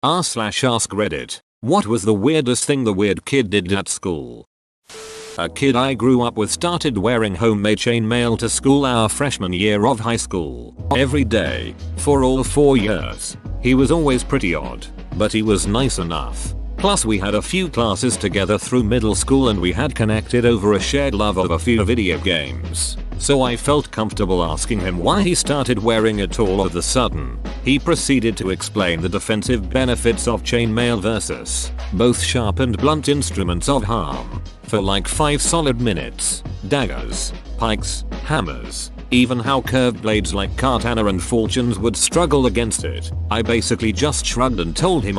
r/ask Reddit. What was the weirdest thing the weird kid did at school? A kid I grew up with started wearing homemade chainmail to school our freshman year of high school. Every day. For all 4 years. He was always pretty odd. But he was nice enough. Plus we had a few classes together through middle school and we had connected over a shared love of a few video games. So I felt comfortable asking him why he started wearing it all of a sudden. He proceeded to explain the defensive benefits of chainmail versus both sharp and blunt instruments of harm for like 5 solid minutes. Daggers, pikes, hammers, even how curved blades like katana and falchions would struggle against it. I basically just shrugged and told him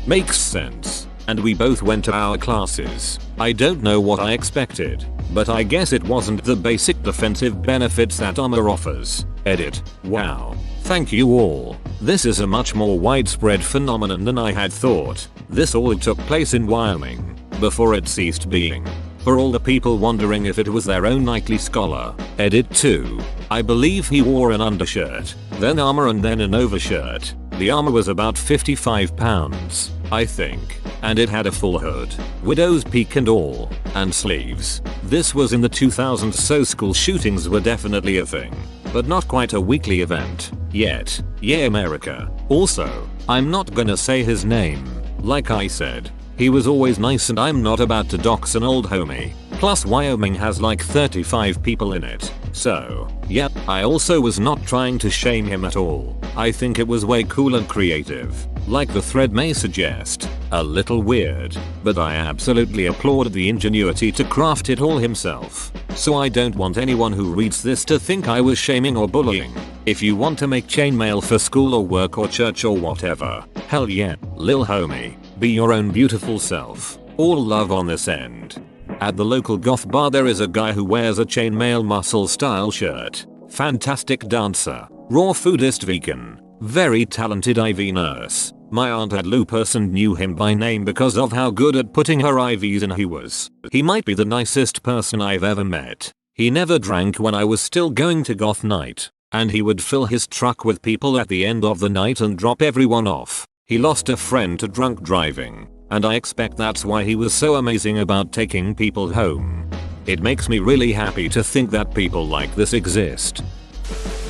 makes sense. And we both went to our classes. I don't know what I expected, but I guess it wasn't the basic defensive benefits that armor offers. Edit. Wow. Thank you all. This is a much more widespread phenomenon than I had thought. This all took place in Wyoming before it ceased being. For all the people wondering if it was their own nightly scholar. Edit 2. I believe he wore an undershirt, then armor and then an overshirt. The armor was about 55 pounds, I think, and it had a full hood, widow's peak and all, and sleeves. This was in the 2000s, so school shootings were definitely a thing, but not quite a weekly event, yet. Yeah, America. Also, I'm not gonna say his name. Like I said, he was always nice and I'm not about to dox an old homie. Plus Wyoming has like 35 people in it. So, yep, I also was not trying to shame him at all. I think it was way cool and creative. Like the thread may suggest, a little weird, but I absolutely applauded the ingenuity to craft it all himself. So I don't want anyone who reads this to think I was shaming or bullying. If you want to make chainmail for school or work or church or whatever, hell yeah, lil homie, be your own beautiful self. All love on this end. At the local goth bar there is a guy who wears a chainmail muscle style shirt. Fantastic dancer, raw foodist vegan, very talented IV nurse. My aunt had lupus and knew him by name because of how good at putting her IVs in he was. He might be the nicest person I've ever met. He never drank when I was still going to goth night, and he would fill his truck with people at the end of the night and drop everyone off. He lost a friend to drunk driving, and I expect that's why he was so amazing about taking people home. It makes me really happy to think that people like this exist.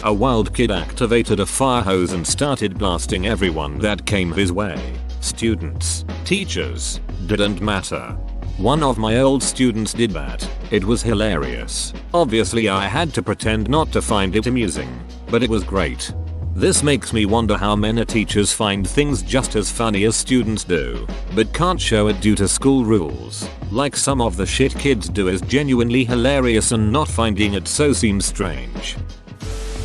A wild kid activated a fire hose and started blasting everyone that came his way. Students, teachers, didn't matter. One of my old students did that. It was hilarious. Obviously I had to pretend not to find it amusing, but it was great. This makes me wonder how many teachers find things just as funny as students do, but can't show it due to school rules. Like some of the shit kids do is genuinely hilarious and not finding it so seems strange.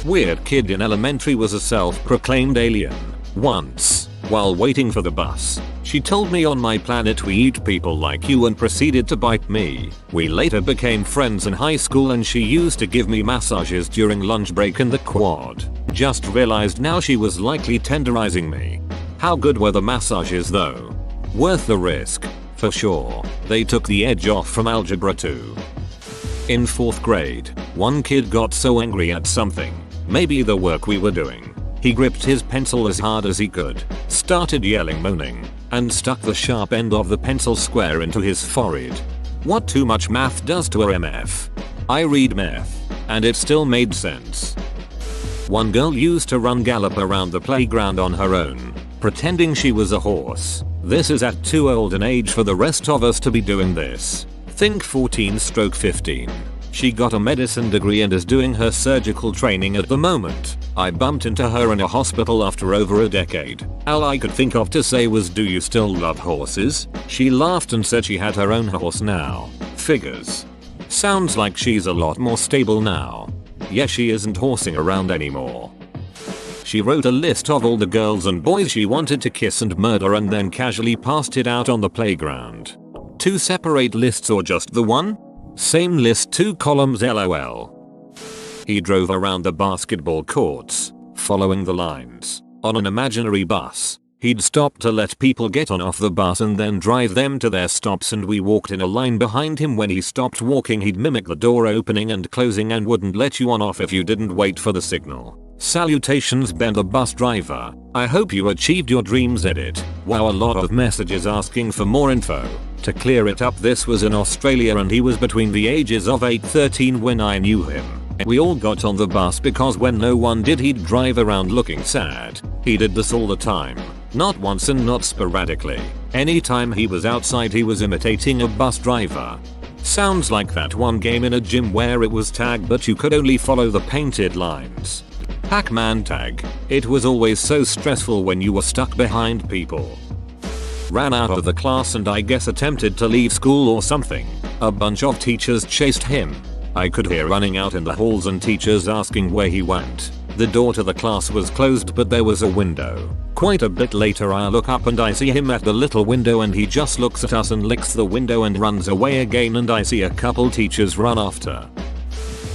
Weird kid in elementary was a self-proclaimed alien. Once, while waiting for the bus, she told me on my planet we eat people like you and proceeded to bite me. We later became friends in high school and she used to give me massages during lunch break in the quad. Just realized now she was likely tenderizing me. How good were the massages though? Worth the risk, for sure. They took the edge off from algebra 2. In 4th grade, one kid got so angry at something, maybe the work we were doing. He gripped his pencil as hard as he could, started yelling, moaning, and stuck the sharp end of the pencil square into his forehead. What too much math does to a MF. I read math, and it still made sense. One girl used to run gallop around the playground on her own, pretending she was a horse. This is at too old an age for the rest of us to be doing this. Think 14/15. She got a medicine degree and is doing her surgical training at the moment. I bumped into her in a hospital after over a decade. All I could think of to say was, "Do you still love horses?" She laughed and said she had her own horse now. Figures. Sounds like she's a lot more stable now. Yeah, she isn't horsing around anymore. She wrote a list of all the girls and boys she wanted to kiss and murder and then casually passed it out on the playground. 2 separate lists or just the one? Same list, 2 columns, lol. He drove around the basketball courts, following the lines, on an imaginary bus. He'd stop to let people get on off the bus and then drive them to their stops, and we walked in a line behind him. When he stopped walking he'd mimic the door opening and closing and wouldn't let you on off if you didn't wait for the signal. Salutations Ben the bus driver. I hope you achieved your dreams. Edit. Wow, a lot of messages asking for more info. To clear it up, this was in Australia and he was between the ages of 8-13 when I knew him. We all got on the bus because when no one did he'd drive around looking sad. He did this all the time. Not once and not sporadically. Anytime he was outside he was imitating a bus driver. Sounds like that one game in a gym where it was tag but you could only follow the painted lines. Pac-Man tag. It was always so stressful when you were stuck behind people. Ran out of the class and I guess attempted to leave school or something. A bunch of teachers chased him. I could hear running out in the halls and teachers asking where he went. The door to the class was closed but there was a window. Quite a bit later I look up and I see him at the little window and he just looks at us and licks the window and runs away again and I see a couple teachers run after.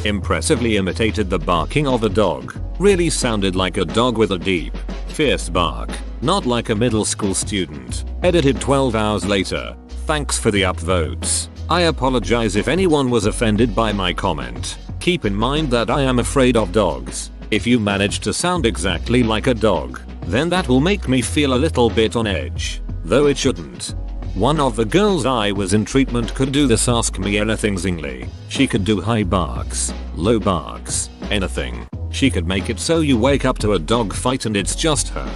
Impressively imitated the barking of a dog. Really sounded like a dog with a deep, fierce bark. Not like a middle school student. Edited 12 hours later. Thanks for the upvotes. I apologize if anyone was offended by my comment. Keep in mind that I am afraid of dogs. If you manage to sound exactly like a dog, then that will make me feel a little bit on edge. Though it shouldn't. One of the girls I was in treatment could do this ask me anything zingly. She could do high barks, low barks, anything. She could make it so you wake up to a dog fight and it's just her.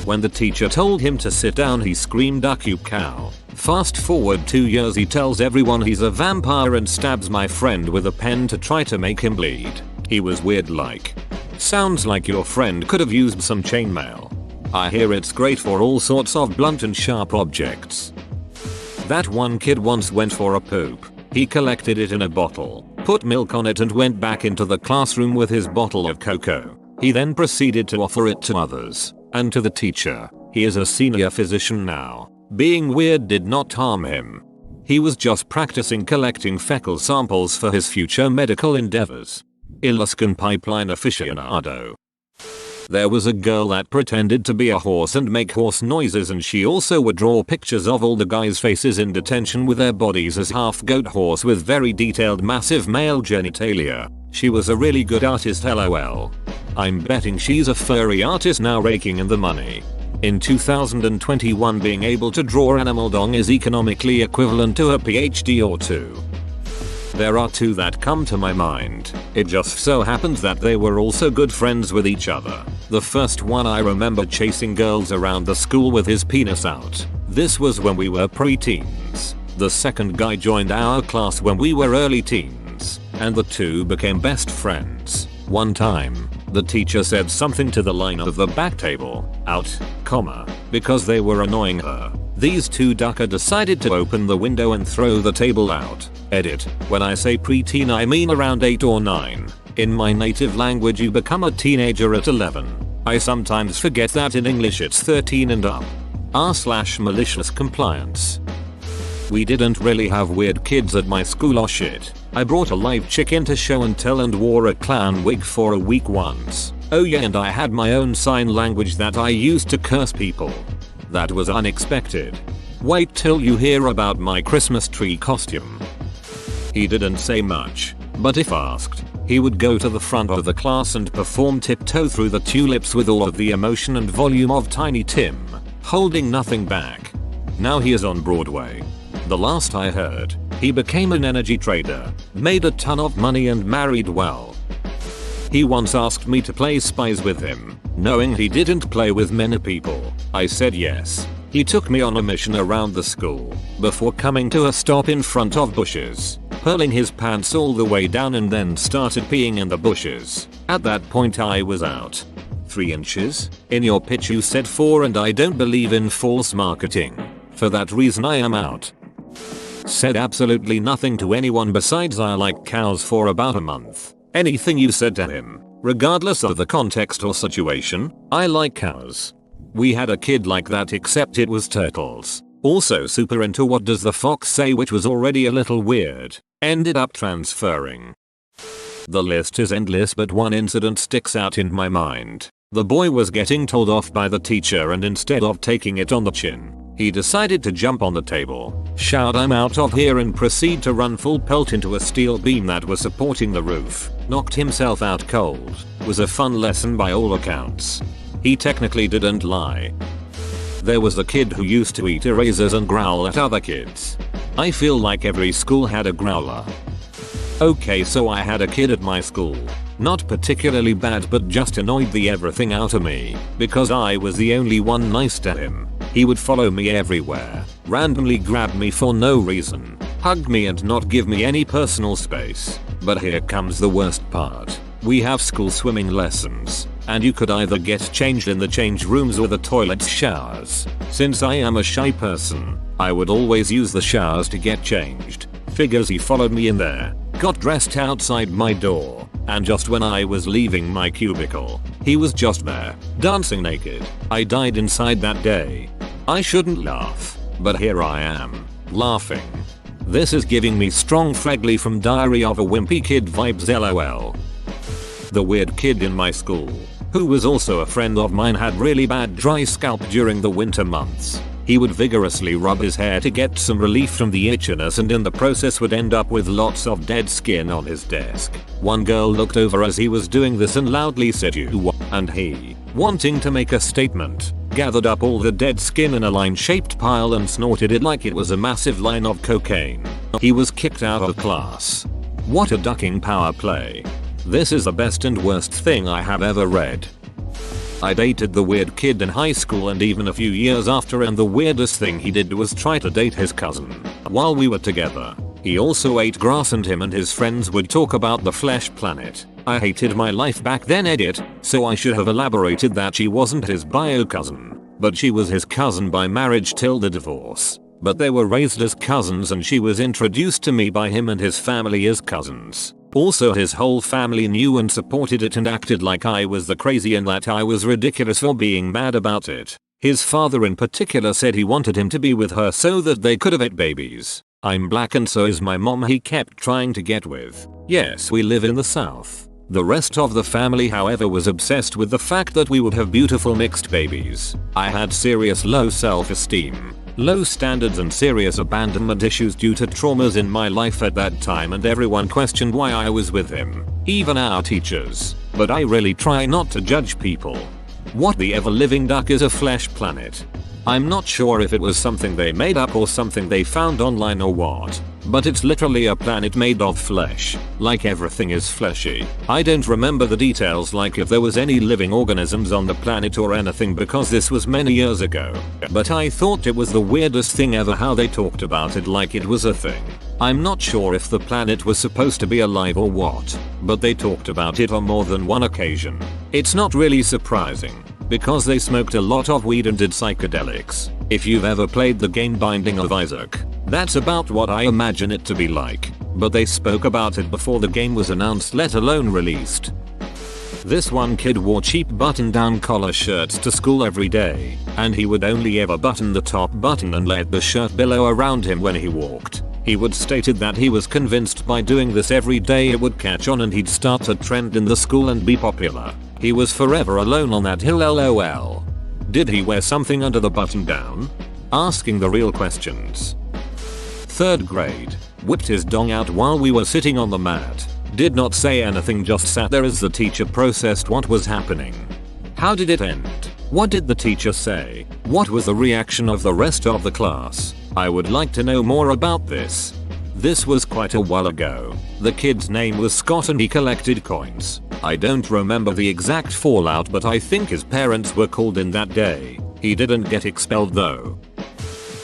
When the teacher told him to sit down he screamed "Duck you cow." Fast forward 2 years he tells everyone he's a vampire and stabs my friend with a pen to try to make him bleed. He was weird like. Sounds like your friend could have used some chainmail. I hear it's great for all sorts of blunt and sharp objects. That one kid once went for a poop. He collected it in a bottle, put milk on it and went back into the classroom with his bottle of cocoa. He then proceeded to offer it to others. And to the teacher. He is a senior physician now. Being weird did not harm him. He was just practicing collecting fecal samples for his future medical endeavors. Alaskan pipeline aficionado. There was a girl that pretended to be a horse and make horse noises and she also would draw pictures of all the guys' faces in detention with their bodies as half goat horse with very detailed massive male genitalia. She was a really good artist lol. I'm betting she's a furry artist now raking in the money. In 2021 being able to draw animal dong is economically equivalent to a PhD or two. There are two that come to my mind. It just so happens that they were also good friends with each other. The first one I remember chasing girls around the school with his penis out. This was when we were pre-teens. The second guy joined our class when we were early teens. And the two became best friends. One time, the teacher said something to the line of the back table, out, comma, because they were annoying her. These two ducker decided to open the window and throw the table out. Edit. When I say preteen I mean around 8 or 9. In my native language you become a teenager at 11. I sometimes forget that in English it's 13 and up. r/malicious compliance. We didn't really have weird kids at my school or shit. I brought a live chick in to show and tell and wore a clown wig for a week once. Oh yeah, and I had my own sign language that I used to curse people. That was unexpected. Wait till you hear about my Christmas tree costume. He didn't say much, but if asked, he would go to the front of the class and perform tiptoe through the tulips with all of the emotion and volume of Tiny Tim, holding nothing back. Now he is on Broadway. The last I heard, he became an energy trader, made a ton of money and married well. He once asked me to play spies with him, knowing he didn't play with many people. I said yes. He took me on a mission around the school, before coming to a stop in front of bushes, pulling his pants all the way down and then started peeing in the bushes. At that point I was out. 3 inches? In your pitch you said 4 and I don't believe in false marketing. For that reason I am out. Said absolutely nothing to anyone besides I like cows for about a month. Anything you said to him, regardless of the context or situation, I like cows. We had a kid like that except it was turtles. Also super into What Does the Fox Say, which was already a little weird. Ended up transferring. The list is endless but one incident sticks out in my mind. The boy was getting told off by the teacher and instead of taking it on the chin, he decided to jump on the table, shout "I'm out of here" and proceed to run full pelt into a steel beam that was supporting the roof. Knocked himself out cold. Was a fun lesson by all accounts. He technically didn't lie. There was a kid who used to eat erasers and growl at other kids. I feel like every school had a growler. Okay, so I had a kid at my school. Not particularly bad, but just annoyed the everything out of me because I was the only one nice to him. He would follow me everywhere, randomly grab me for no reason, hug me and not give me any personal space. But here comes the worst part. We have school swimming lessons, and you could either get changed in the change rooms or the toilets showers. Since I am a shy person, I would always use the showers to get changed. Figures he followed me in there, got dressed outside my door, and just when I was leaving my cubicle, he was just there, dancing naked. I died inside that day. I shouldn't laugh, but here I am, laughing. This is giving me strong Fregley from Diary of a Wimpy Kid vibes lol. The weird kid in my school, who was also a friend of mine, had really bad dry scalp during the winter months. He would vigorously rub his hair to get some relief from the itchiness, and in the process would end up with lots of dead skin on his desk. One girl looked over as he was doing this and loudly said, "You," and he, wanting to make a statement, gathered up all the dead skin in a line-shaped pile and snorted it like it was a massive line of cocaine. He was kicked out of class. What a ducking power play. This is the best and worst thing I have ever read. I dated the weird kid in high school and even a few years after, and the weirdest thing he did was try to date his cousin. While we were together, he also ate grass and him and his friends would talk about the Flesh Planet. I hated my life back then, edit, so I should have elaborated that she wasn't his bio cousin, but she was his cousin by marriage till the divorce. But they were raised as cousins and she was introduced to me by him and his family as cousins. Also, his whole family knew and supported it and acted like I was the crazy and that I was ridiculous for being mad about it. His father in particular said he wanted him to be with her so that they could have had babies. I'm black and so is my mom, he kept trying to get with. Yes, we live in the South. The rest of the family, however, was obsessed with the fact that we would have beautiful mixed babies. I had serious low self-esteem, low standards and serious abandonment issues due to traumas in my life at that time, and everyone questioned why I was with him, even our teachers. But I really try not to judge people. What the ever-living duck is a flesh planet? I'm not sure if it was something they made up or something they found online or what, but it's literally a planet made of flesh, like everything is fleshy. I don't remember the details, like if there was any living organisms on the planet or anything, because this was many years ago, but I thought it was the weirdest thing ever how they talked about it like it was a thing. I'm not sure if the planet was supposed to be alive or what, but they talked about it on more than one occasion. It's not really surprising, because they smoked a lot of weed and did psychedelics. If you've ever played the game Binding of Isaac, that's about what I imagine it to be like, but they spoke about it before the game was announced, let alone released. This one kid wore cheap button-down collar shirts to school every day, and he would only ever button the top button and let the shirt billow around him when he walked. He would stated that he was convinced by doing this every day it would catch on and he'd start a trend in the school and be popular. He was forever alone on that hill lol. Did he wear something under the button down? Asking the real questions. 3rd grade. Whipped his dong out while we were sitting on the mat. Did not say anything, just sat there as the teacher processed what was happening. How did it end? What did the teacher say? What was the reaction of the rest of the class? I would like to know more about this. This was quite a while ago. The kid's name was Scott and he collected coins. I don't remember the exact fallout, but I think his parents were called in that day. He didn't get expelled though.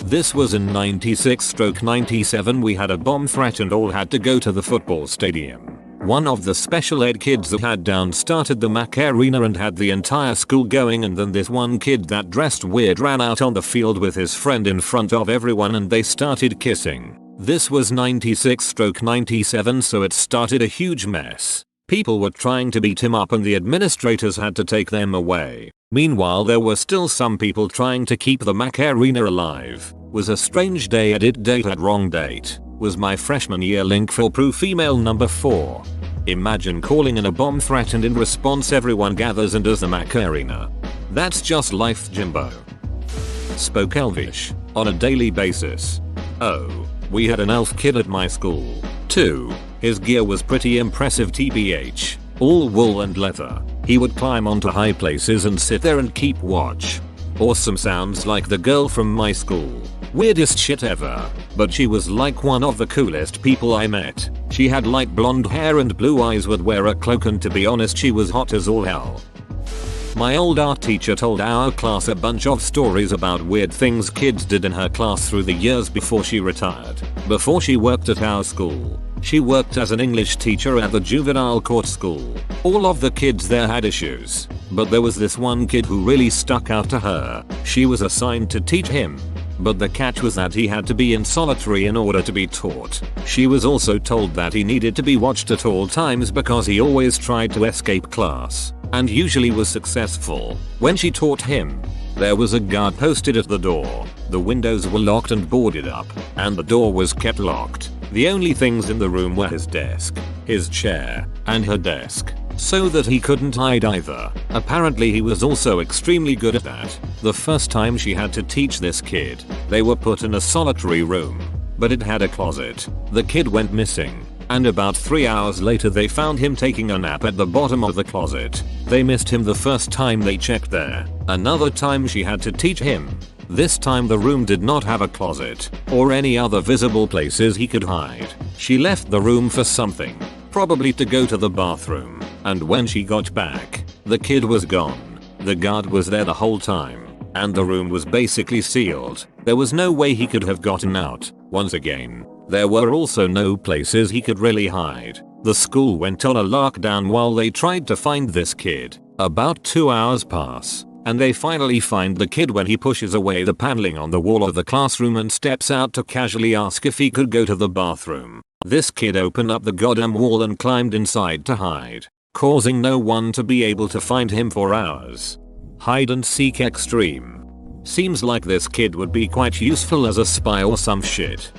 This was in 96/97. We had a bomb threat and all had to go to the football stadium. One of the special ed kids that had down started the Macarena and had the entire school going, and then this one kid that dressed weird ran out on the field with his friend in front of everyone and they started kissing. This was 96/97, so it started a huge mess. People were trying to beat him up and the administrators had to take them away. Meanwhile, there were still some people trying to keep the Macarena alive. Was a strange day. Edit date at wrong date. Was my freshman year. Link for proof. Email number 4. Imagine calling in a bomb threat and in response everyone gathers and does the Macarena. That's just life, Jimbo. Spoke Elvish on a daily basis. Oh, we had an elf kid at my school too. His gear was pretty impressive tbh. all wool and leather. He would climb onto high places and sit there and keep watch. Awesome, sounds like the girl from my school. Weirdest shit ever. But she was like one of the coolest people I met. She had light blonde hair and blue eyes, would wear a cloak, and to be honest she was hot as all hell. My old art teacher told our class a bunch of stories about weird things kids did in her class through the years before she retired. Before she worked at our school, she worked as an English teacher at the juvenile court school. All of the kids there had issues, but there was this one kid who really stuck out to her. She was assigned to teach him, but the catch was that he had to be in solitary in order to be taught. She was also told that he needed to be watched at all times because he always tried to escape class, and usually was successful. When she taught him, there was a guard posted at the door. The windows were locked and boarded up, and the door was kept locked. The only things in the room were his desk, his chair, and her desk, so that he couldn't hide either. Apparently he was also extremely good at that. The first time she had to teach this kid, they were put in a solitary room, but it had a closet. The kid went missing, and about 3 hours later they found him taking a nap at the bottom of the closet. They missed him the first time they checked there. Another time she had to teach him. This time the room did not have a closet or any other visible places he could hide. She left the room for something, probably to go to the bathroom, and when she got back, the kid was gone. The guard was there the whole time, and the room was basically sealed. There was no way he could have gotten out. Once again, there were also no places he could really hide. The school went on a lockdown while they tried to find this kid. About 2 hours pass, and they finally find the kid when he pushes away the paneling on the wall of the classroom and steps out to casually ask if he could go to the bathroom. This kid opened up the goddamn wall and climbed inside to hide, causing no one to be able to find him for hours. Hide and seek extreme. Seems like this kid would be quite useful as a spy or some shit.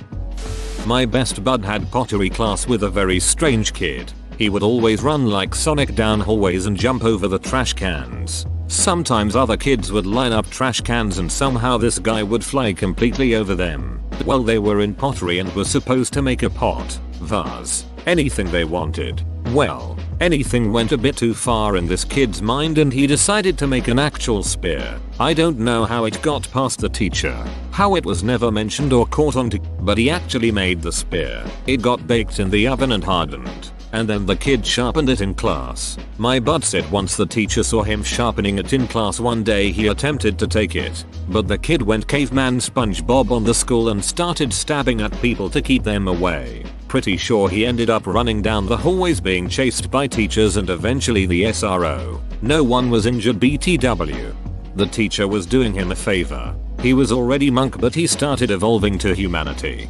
My best bud had pottery class with a very strange kid. He would always run like Sonic down hallways and jump over the trash cans. Sometimes other kids would line up trash cans and somehow this guy would fly completely over them. Well, they were in pottery and were supposed to make a pot, vase, anything they wanted. Well, anything went a bit too far in this kid's mind and he decided to make an actual spear. I don't know how it got past the teacher, how it was never mentioned or caught on, but he actually made the spear. It got baked in the oven and hardened, and then the kid sharpened it in class. My bud said once the teacher saw him sharpening it in class one day, he attempted to take it, but the kid went caveman SpongeBob on the school and started stabbing at people to keep them away. Pretty sure he ended up running down the hallways being chased by teachers and eventually the SRO. No one was injured BTW. The teacher was doing him a favor. He was already monk but he started evolving to humanity.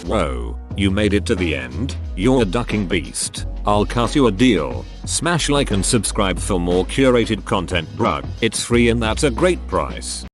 Whoa, you made it to the end? You're a ducking beast. I'll cut you a deal. Smash like and subscribe for more curated content, bruh. It's free and that's a great price.